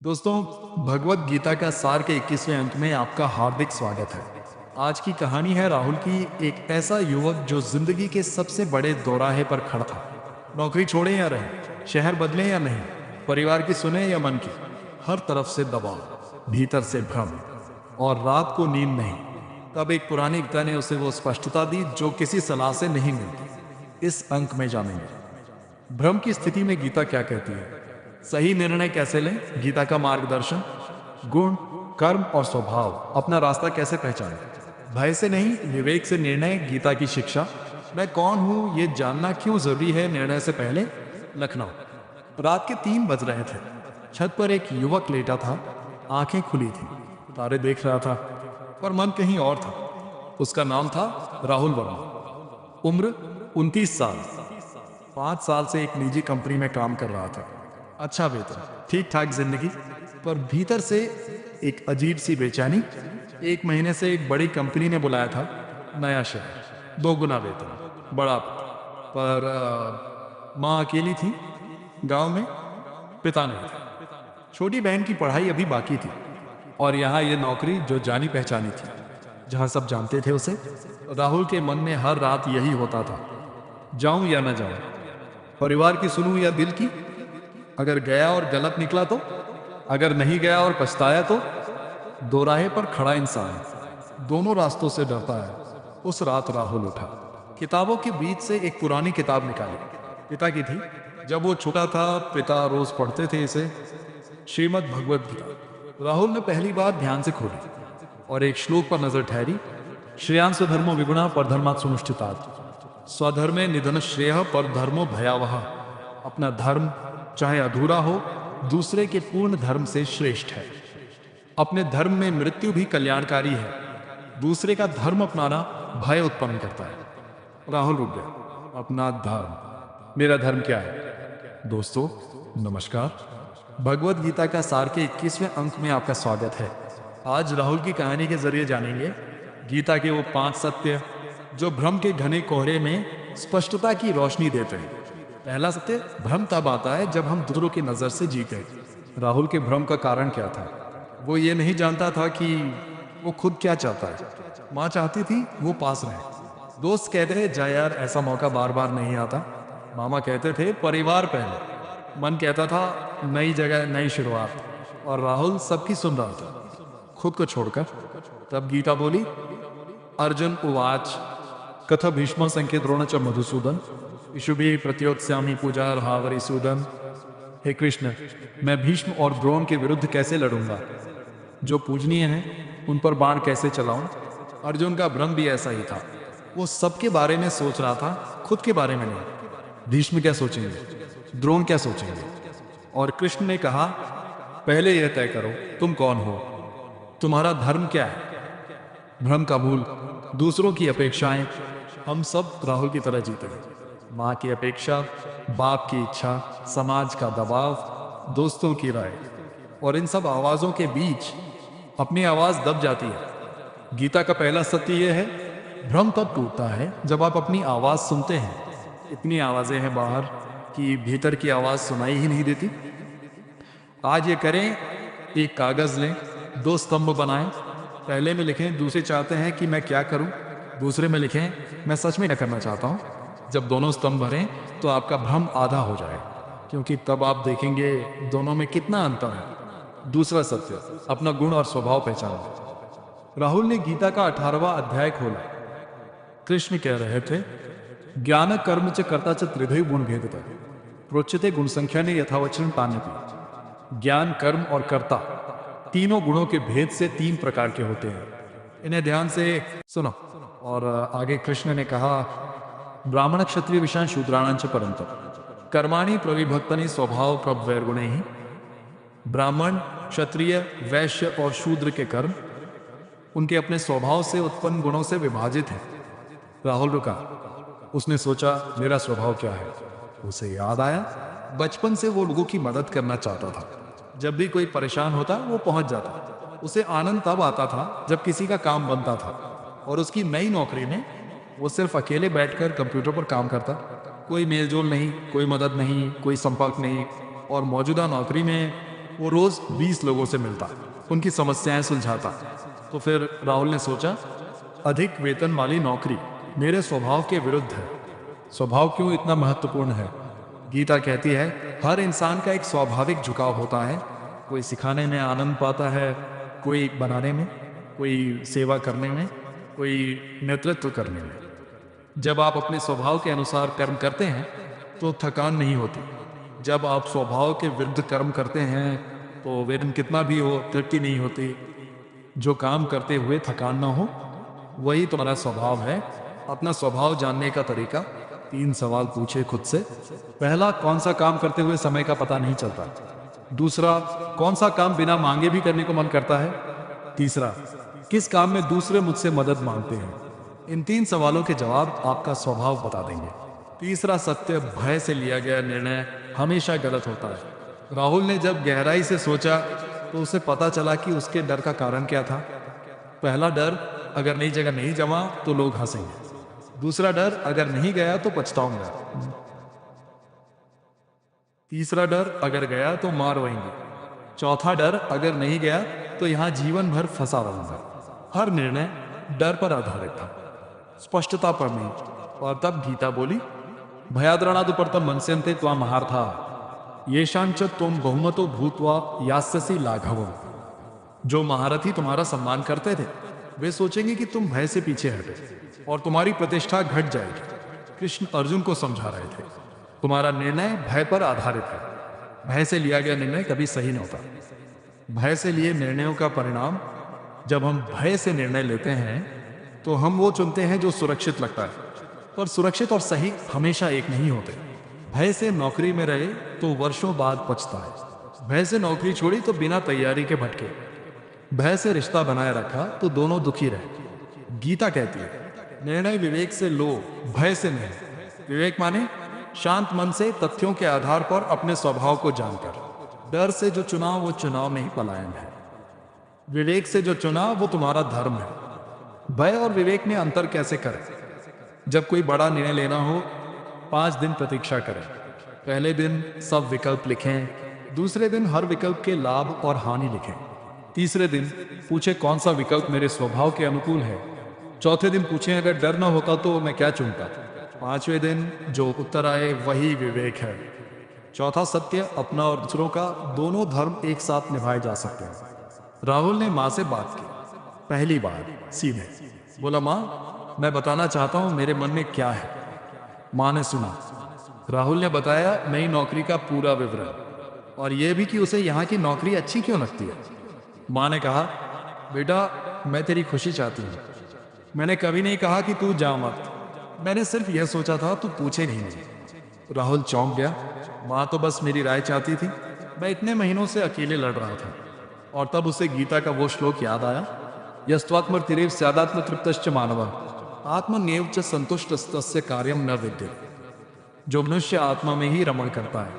दोस्तों, भगवत गीता का सार के 21वें अंक में आपका हार्दिक स्वागत है। आज की कहानी है राहुल की, एक ऐसा युवक जो जिंदगी के सबसे बड़े दौराहे पर खड़ा था। नौकरी छोड़े या रहे, शहर बदले या नहीं, परिवार की सुने या मन की, हर तरफ से दबाव, भीतर से भ्रम और रात को नींद नहीं। तब एक पुरानी गीता ने उसे वो स्पष्टता दी जो किसी सलाह से नहीं मिलती। इस अंक में जानेंगे भ्रम की स्थिति में गीता क्या कहती है, सही निर्णय कैसे लें, गीता का मार्गदर्शन, गुण, कर्म और स्वभाव, अपना रास्ता कैसे पहचानें, भय से नहीं विवेक से निर्णय, गीता की शिक्षा, मैं कौन हूं ये जानना क्यों जरूरी है, निर्णय से पहले। लखनऊ, रात के 3 बज रहे थे। छत पर एक युवक लेटा था, आंखें खुली थी, तारे देख रहा था, पर मन कहीं और था। उसका नाम था राहुल वर्मा। उम्र 29 साल। 5 साल से एक निजी कंपनी में काम कर रहा था। अच्छा वेतन, ठीक ठाक जिंदगी, पर भीतर से एक अजीब सी बेचैनी। 1 महीने से एक बड़ी कंपनी ने बुलाया था, नया शहर, 2 गुना वेतन, बड़ा पद। पर माँ अकेली थी, गांव में पिता नहीं था, छोटी बहन की पढ़ाई अभी बाकी थी, और यहाँ ये नौकरी जो जानी पहचानी थी, जहाँ सब जानते थे उसे। राहुल के मन में हर रात यही होता था, जाऊं या न जाऊं, परिवार की सुनूं या दिल की, अगर गया और गलत निकला तो, अगर नहीं गया और पछताया तो। दोराहे पर खड़ा इंसान दोनों रास्तों से डरता है। उस रात राहुल उठा, किताबों के बीच से एक पुरानी किताब निकाली, पिता की थी। जब वो छोटा था पिता रोज पढ़ते थे इसे, श्रीमद् भगवत गीता। राहुल ने पहली बार ध्यान से खोली और एक श्लोक पर नजर ठहरी, श्रेयान स्वधर्मो विगुणा पर धर्मात् सुनिष्ठितात्, स्वधर्मे निधन श्रेय पर धर्मो भयावह। अपना धर्म चाहे अधूरा हो, दूसरे के पूर्ण धर्म से श्रेष्ठ है। अपने धर्म में मृत्यु भी कल्याणकारी है, दूसरे का धर्म अपनाना भय उत्पन्न करता है। राहुल रुक गया। अपना धर्म, मेरा धर्म क्या है? दोस्तों नमस्कार, भगवत गीता का सार के 21वें अंक में आपका स्वागत है। आज राहुल की कहानी के जरिए जानेंगे गीता के वो 5 सत्य जो भ्रम के घने कोहरे में स्पष्टता की रोशनी देते हैं। पहला सत्य, भ्रम तब आता है जब हम दूसरों की नजर से जी गए। राहुल के भ्रम का कारण क्या था? वो ये नहीं जानता था कि वो खुद क्या चाहता है। माँ चाहती थी वो पास रहे, दोस्त कहते थे जा यार ऐसा मौका बार बार नहीं आता, मामा कहते थे परिवार पहले, मन कहता था नई जगह नई शुरुआत, और राहुल सबकी सुन रहा था, खुद को छोड़कर। तब गीता बोली, अर्जुन उवाच कथ भीष्म संकेत द्रोण च मधुसूदन इशुभि प्रत्योत्स्यामि पूजा हावरी सूदन। हे कृष्ण, मैं भीष्म और द्रोण के विरुद्ध कैसे लड़ूंगा? जो पूजनीय हैं उन पर बाण कैसे चलाऊं? अर्जुन का भ्रम भी ऐसा ही था, वो सबके बारे में सोच रहा था, खुद के बारे में नहीं। भीष्म क्या सोचेंगे, द्रोण क्या सोचेंगे? और कृष्ण ने कहा, पहले यह तय करो तुम कौन हो, तुम्हारा धर्म क्या है? भ्रम का मूल दूसरों की अपेक्षाएं। हम सब राहुल की तरह जीते हैं। माँ की अपेक्षा, बाप की इच्छा, समाज का दबाव, दोस्तों की राय, और इन सब आवाजों के बीच अपनी आवाज दब जाती है। गीता का पहला सत्य यह है, भ्रम तब टूटता है जब आप अपनी आवाज सुनते हैं। इतनी आवाजें हैं बाहर कि भीतर की आवाज सुनाई ही नहीं देती। आज ये करें, एक कागज लें, 2 स्तंभ बनाएं, पहले में लिखें दूसरे चाहते हैं कि मैं क्या करूं, दूसरे में लिखें मैं सच में क्या करना चाहता हूं। जब दोनों स्तंभ भरें तो आपका भ्रम आधा हो जाए, क्योंकि तब आप देखेंगे दोनों में कितना अंतर है। दूसरा सत्य, अपना गुण और स्वभाव पहचानो। राहुल ने गीता का 18वां अध्याय खोला। कृष्ण कह रहे थे, ज्ञान कर्म च कर्ता च त्रिभि गुण भेदता प्रोच्यते गुण संख्या ने यथावचन पान्यति। ज्ञान, कर्म और कर्ता, तीनों गुणों के भेद से 3 प्रकार के होते हैं। इन्हें ध्यान से सुनो। और आगे कृष्ण ने कहा, ब्राह्मण क्षत्रिय विषाण शूद्राणांच परंतप कर्माणि प्रविभक्तनि स्वभाव प्रवैर्गुणे ही। ब्राह्मण, क्षत्रिय, वैश्य और शूद्र के कर्म उनके अपने स्वभाव से उत्पन्न गुणों से विभाजित है। राहुल रुका, उसने सोचा मेरा स्वभाव क्या है। उसे याद आया, बचपन से वो लोगों की मदद करना चाहता था। जब भी कोई परेशान होता वो पहुंच जाता। उसे आनंद तब आता था जब किसी का काम बनता था। और उसकी नई नौकरी में वो सिर्फ अकेले बैठकर कंप्यूटर पर काम करता, कोई मेलजोल नहीं, कोई मदद नहीं, कोई संपर्क नहीं। और मौजूदा नौकरी में वो रोज 20 लोगों से मिलता, उनकी समस्याएं सुलझाता। तो फिर राहुल ने सोचा, अधिक वेतन वाली नौकरी मेरे स्वभाव के विरुद्ध है। स्वभाव क्यों इतना महत्वपूर्ण है? गीता कहती है, हर इंसान का एक स्वाभाविक झुकाव होता है। कोई सिखाने में आनंद पाता है, कोई बनाने में, कोई सेवा करने में, कोई नेतृत्व करने में। जब आप अपने स्वभाव के अनुसार कर्म करते हैं तो थकान नहीं होती। जब आप स्वभाव के विरुद्ध कर्म करते हैं तो वेतन कितना भी हो, तृप्ति नहीं होती। जो काम करते हुए थकान ना हो, वही तुम्हारा स्वभाव है। अपना स्वभाव जानने का तरीका, 3 सवाल पूछे खुद से। पहला, कौन सा काम करते हुए समय का पता नहीं चलता? दूसरा, कौन सा काम बिना मांगे भी करने को मन करता है? तीसरा, किस काम में दूसरे मुझसे मदद मांगते हैं? इन 3 सवालों के जवाब आपका स्वभाव बता देंगे। तीसरा सत्य, भय से लिया गया निर्णय हमेशा गलत होता है। राहुल ने जब गहराई से सोचा तो उसे पता चला कि उसके डर का कारण क्या था। पहला डर, अगर नई जगह नहीं जमा तो लोग हंसेंगे। दूसरा डर, अगर नहीं गया तो पछताऊंगा। तीसरा डर, अगर गया तो मार वहेंगे। चौथा डर, अगर नहीं गया तो यहां जीवन भर फंसा रहूंगा। हर निर्णय डर पर आधारित था, स्पष्टता पर नहीं। और तब गीता बोली, भयाद्रणादुपर्तम मनस्यन्ते त्वाम महार्था ये शांच तुम बहुमतो भूतवा यास्यसि लाघवम। जो महारथी तुम्हारा सम्मान करते थे वे सोचेंगे कि तुम भय से पीछे हटे और तुम्हारी प्रतिष्ठा घट जाएगी। कृष्ण अर्जुन को समझा रहे थे, तुम्हारा निर्णय भय पर आधारित है। भय से लिया गया निर्णय कभी सही नहीं होता। भय से लिए निर्णयों का परिणाम, जब हम भय से निर्णय लेते हैं तो हम वो चुनते हैं जो सुरक्षित लगता है। पर सुरक्षित और सही हमेशा एक नहीं होते। भय से नौकरी में रहे तो वर्षों बाद पछता है। भय से नौकरी छोड़ी तो बिना तैयारी के भटके। भय से रिश्ता बनाए रखा तो दोनों दुखी रहे। गीता कहती है, निर्णय विवेक से लो, भय से नहीं। विवेक माने शांत मन से तथ्यों के आधार पर अपने स्वभाव को जानकर। डर से जो चुना वो चुनाव में ही पलायन है। विवेक से जो चुना वो तुम्हारा धर्म है। भय और विवेक में अंतर कैसे करें? जब कोई बड़ा निर्णय लेना हो, 5 दिन प्रतीक्षा करें। पहले दिन सब विकल्प लिखें, दूसरे दिन हर विकल्प के लाभ और हानि लिखें, तीसरे दिन पूछे कौन सा विकल्प मेरे स्वभाव के अनुकूल है, चौथे दिन पूछें अगर डर न होता तो मैं क्या चुनता, पांचवें दिन जो उत्तर आए वही विवेक है। चौथा सत्य, अपना और दूसरों का दोनों धर्म एक साथ निभाए जा सकते हैं। राहुल ने माँ से बात की, पहली बार सीधे बोला, माँ मैं बताना चाहता हूँ मेरे मन में क्या है। माँ ने सुना। राहुल ने बताया नई नौकरी का पूरा विवरण और यह भी कि उसे यहाँ की नौकरी अच्छी क्यों लगती है। माँ ने कहा, बेटा मैं तेरी खुशी चाहती हूँ। मैंने कभी नहीं कहा कि तू जा मत, मैंने सिर्फ यह सोचा था तू पूछे नहीं। राहुल चौंक गया। माँ तो बस मेरी राय चाहती थी। मैं इतने महीनों से अकेले लड़ रहा था। और तब उसे गीता का वो श्लोक याद आया, यस्त्वात्मतिरेव स्यादात्म तृप्तश्च मानवः आत्मन्येव च संतुष्टस्तस्य कार्यम न विद्यते। जो मनुष्य आत्मा में ही रमण करता है,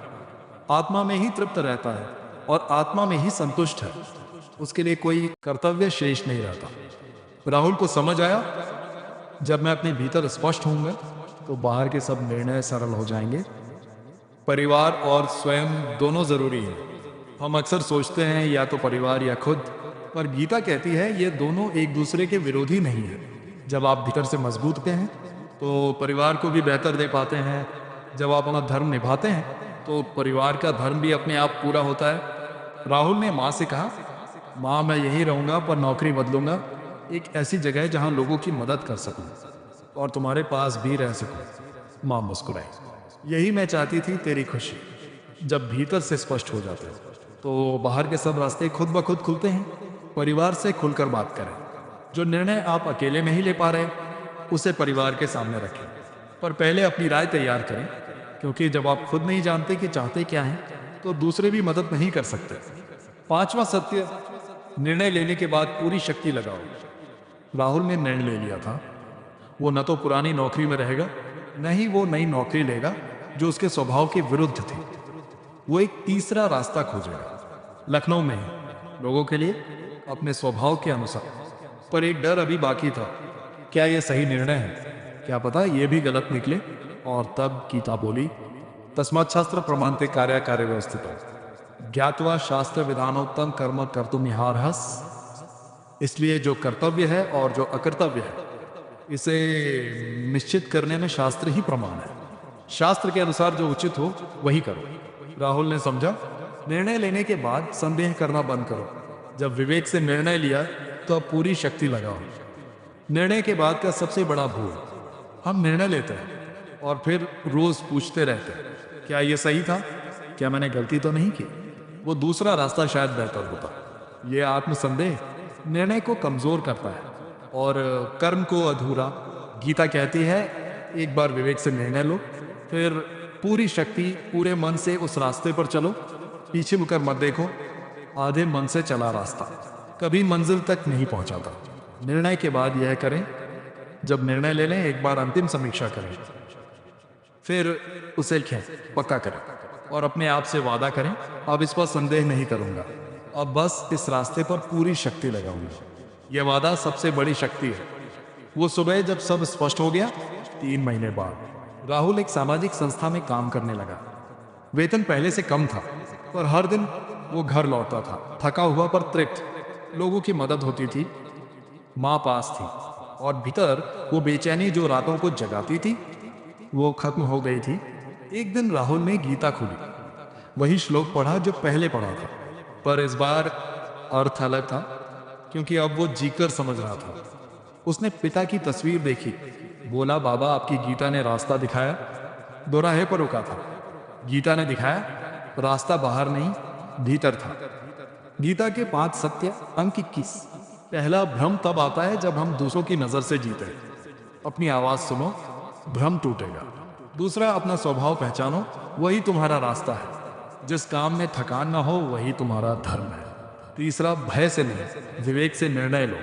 आत्मा में ही तृप्त रहता है और आत्मा में ही संतुष्ट है, उसके लिए कोई कर्तव्य शेष नहीं रहता। राहुल को समझ आया, जब मैं अपने भीतर स्पष्ट होऊंगा तो बाहर के सब निर्णय सरल हो जाएंगे। परिवार और स्वयं दोनों जरूरी है। हम अक्सर सोचते हैं या तो परिवार या खुद, पर गीता कहती है ये दोनों एक दूसरे के विरोधी नहीं है। जब आप भीतर से मजबूत होते हैं तो परिवार को भी बेहतर दे पाते हैं। जब आप अपना धर्म निभाते हैं तो परिवार का धर्म भी अपने आप पूरा होता है। राहुल ने माँ से कहा, माँ मैं यहीं रहूँगा पर नौकरी बदलूंगा, एक ऐसी जगह जहाँ लोगों की मदद कर सकूँ और तुम्हारे पास भी रह सकूँ। माँ मुस्कुराई। यही मैं चाहती थी, तेरी खुशी। जब भीतर से स्पष्ट हो जाते हैं तो बाहर के सब रास्ते खुद ब खुद खुलते हैं। परिवार से खुलकर बात करें। जो निर्णय आप अकेले में ही ले पा रहे उसे परिवार के सामने रखें, पर पहले अपनी राय तैयार करें, क्योंकि जब आप खुद नहीं जानते कि चाहते क्या हैं तो दूसरे भी मदद नहीं कर सकते। पांचवा सत्य, निर्णय लेने के बाद पूरी शक्ति लगाओ। राहुल ने निर्णय ले लिया था, वो न तो पुरानी नौकरी में रहेगा, न ही वो नई नौकरी लेगा जो उसके स्वभाव के विरुद्ध थी। वो एक तीसरा रास्ता खोजेगा, लखनऊ में ही, लोगों के लिए, अपने स्वभाव के अनुसार। पर एक डर अभी बाकी था, क्या यह सही निर्णय है? क्या पता ये भी गलत निकले। और तब गीता बोली, तस्मात् शास्त्र प्रमाणते कार्य कार्य व्यवस्थित। ज्ञात्वा शास्त्र विधानोत्तम कर्म कर्तुमिहार्हस। इसलिए जो कर्तव्य है और जो अकर्तव्य है इसे निश्चित करने में शास्त्र ही प्रमाण है। शास्त्र के अनुसार जो उचित हो वही करो। राहुल ने समझा, निर्णय लेने के बाद संदेह करना बंद करो। जब विवेक से निर्णय लिया तो अब पूरी शक्ति लगाओ। निर्णय के बाद का सबसे बड़ा भूल, हम निर्णय लेते हैं और फिर रोज पूछते रहते हैं, क्या ये सही था, क्या मैंने गलती तो नहीं की। वो दूसरा रास्ता शायद बेहतर होता। ये आत्मसंदेह निर्णय को कमजोर करता है और कर्म को अधूरा। गीता कहती है, एक बार विवेक से निर्णय लो, फिर पूरी शक्ति पूरे मन से उस रास्ते पर चलो। पीछे मुड़कर मत देखो। आधे मन से चला रास्ता कभी मंजिल तक नहीं पहुंचाता। निर्णय के बाद यह करें, जब निर्णय ले लें एक बार अंतिम समीक्षा करें, फिर उसे पक्का करें और अपने आप से वादा करें, अब इस पर संदेह नहीं करूंगा, अब बस इस रास्ते पर पूरी शक्ति लगाऊंगा। यह वादा सबसे बड़ी शक्ति है। वो सुबह जब सब स्पष्ट हो गया, 3 महीने बाद राहुल एक सामाजिक संस्था में काम करने लगा। वेतन पहले से कम था, पर हर दिन वो घर लौटता था थका हुआ पर तृप्त। लोगों की मदद होती थी, माँ पास थी और भीतर वो बेचैनी जो रातों को जगाती थी वो खत्म हो गई थी। एक दिन राहुल ने गीता खोली, वही श्लोक पढ़ा जो पहले पढ़ा था, पर इस बार अर्थ अलग था, क्योंकि अब वो जीकर समझ रहा था। उसने पिता की तस्वीर देखी, बोला, बाबा आपकी गीता ने रास्ता दिखाया। दोराहे पर रुका था। गीता ने दिखाया, रास्ता बाहर नहीं भीतर था। गीता के 5 सत्य, अंक 21। पहला, भ्रम तब आता है जब हम दूसरों की नजर से जीते हैं। अपनी आवाज सुनो, भ्रम टूटेगा। दूसरा, अपना स्वभाव पहचानो, वही तुम्हारा रास्ता है। जिस काम में थकान ना हो वही तुम्हारा धर्म है। तीसरा, भय से नहीं विवेक से निर्णय लो।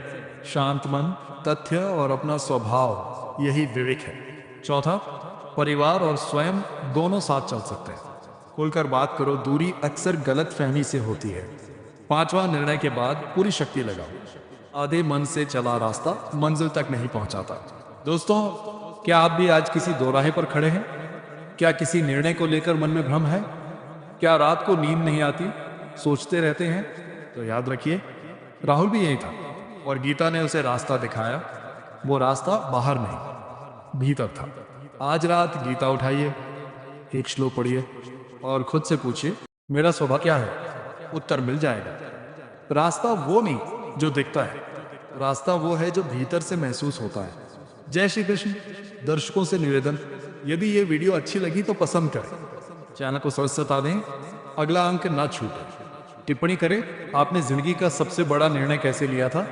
शांत मन, तथ्य और अपना स्वभाव, यही विवेक है। चौथा, परिवार और स्वयं दोनों साथ चल सकते हैं। खुलकर बात करो, दूरी अक्सर गलत फहमी से होती है। पांचवा, निर्णय के बाद पूरी शक्ति लगाओ। आधे मन से चला रास्ता मंजिल तक नहीं पहुंचाता। दोस्तों, क्या आप भी आज किसी दोराहे पर खड़े हैं? क्या किसी निर्णय को लेकर मन में भ्रम है? क्या रात को नींद नहीं आती, सोचते रहते हैं? तो याद रखिए, राहुल भी यही था और गीता ने उसे रास्ता दिखाया। वो रास्ता बाहर नहीं भीतर था। आज रात गीता उठाइए, एक श्लोक पढ़िए और खुद से पूछिए, मेरा स्वभाव क्या है? उत्तर मिल जाएगा। रास्ता वो नहीं जो दिखता है, रास्ता वो है जो भीतर से महसूस होता है। जय श्री कृष्ण। दर्शकों से निवेदन, यदि ये वीडियो अच्छी लगी तो पसंद करें, चैनल को सदस्यता दें, अगला अंक ना छूटे। टिप्पणी करें, आपने जिंदगी का सबसे बड़ा निर्णय कैसे लिया था।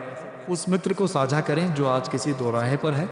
उस मित्र को साझा करें जो आज किसी दोराहे पर है।